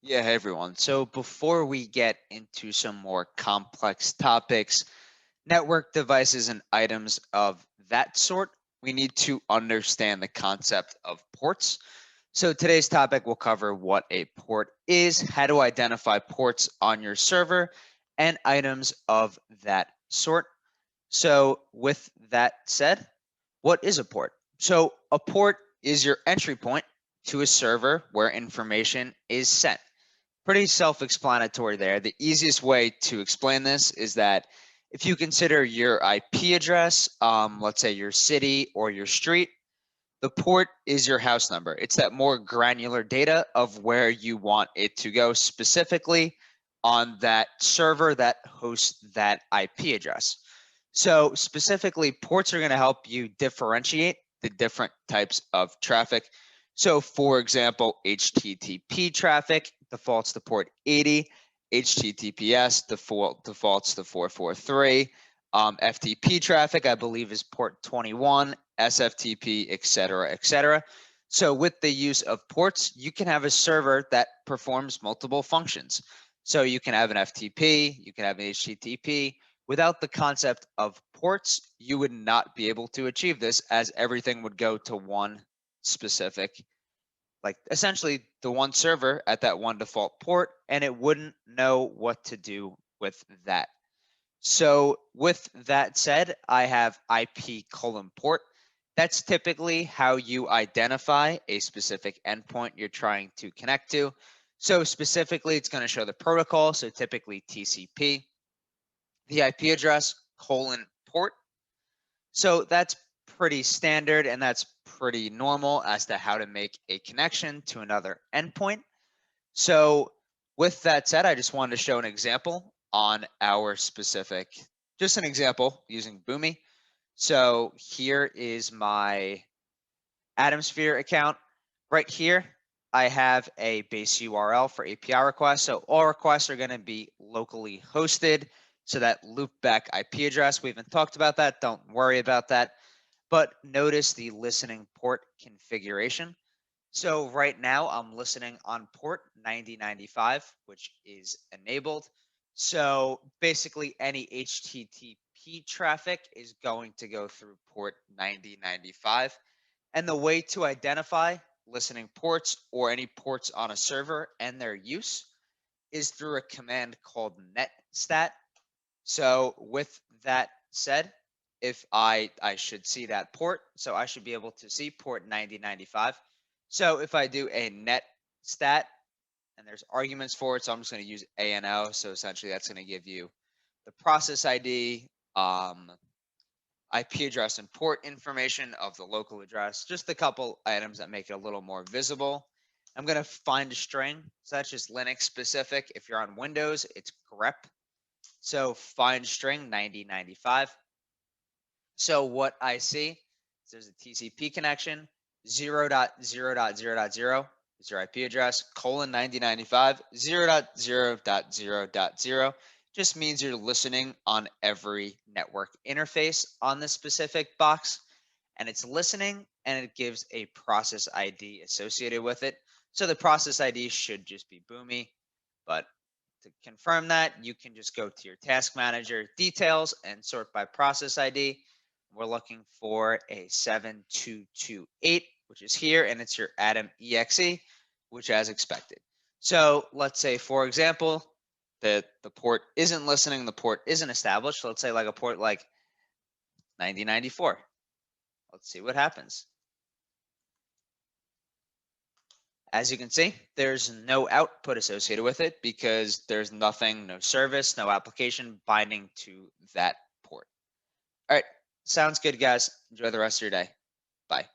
Yeah, hey everyone. So before we get into some more complex topics, network devices and items of that sort, we need to understand the concept of ports. So today's topic will cover what a port is, how to identify ports on your server, and items of that sort. So with that said, what is a port? So a port is your entry point to a server where information is sent. Pretty self-explanatory there. The easiest way to explain this is that if you consider your IP address, let's say your city or your street, the port is your house number. It's that more granular data of where you want it to go specifically on that server that hosts that IP address. So specifically, ports are going to help you differentiate the different types of traffic. So for example, HTTP traffic defaults to port 80, HTTPS defaults to 443, FTP traffic, I believe, is port 21, SFTP, et cetera, et cetera. So with the use of ports, you can have a server that performs multiple functions. So you can have an FTP, you can have an HTTP. Without the concept of ports, you would not be able to achieve this, as everything would go to one specific, like essentially the one server at that one default port, and it wouldn't know what to do with that. So with that said, I have IP colon port. That's typically how you identify a specific endpoint you're trying to connect to. So specifically, it's going to show the protocol. So typically TCP, the IP address colon port. So that's pretty standard and that's pretty normal as to how to make a connection to another endpoint. So with that said, I just wanted to show an example on our specific, just an example using Boomi. So here is my Atomsphere account. Right here, I have a base URL for API requests. So all requests are going to be locally hosted. So that loopback IP address, we haven't talked about that. Don't worry about that. But notice the listening port configuration. So right now I'm listening on port 9095, which is enabled. So basically any HTTP traffic is going to go through port 9095. And the way to identify listening ports or any ports on a server and their use is through a command called netstat. So with that said, if I should see that port, so I should be able to see port 9095. So if I do a net stat and there's arguments for it, so I'm just going to use ANO. So essentially that's going to give you the process ID, IP address and port information of the local address, just a couple items that make it a little more visible. I'm going to find a string, so that's just Linux specific. If you're on Windows, it's grep. So find string 9095. So what I see is there's a TCP connection, 0.0.0.0 is your IP address, colon 9095, 0.0.0.0 just means you're listening on every network interface on this specific box. And it's listening and it gives a process ID associated with it. So the process ID should just be Boomi, but to confirm that, you can just go to your task manager details and sort by process ID. We're looking for a 7228, which is here, and it's your Atom EXE, which as expected. So let's say, for example, that the port isn't listening, the port isn't established. Let's say like a port like 9094. Let's see what happens. As you can see, there's no output associated with it because there's nothing, no service, no application binding to that port. All right, sounds good, guys. Enjoy the rest of your day. Bye.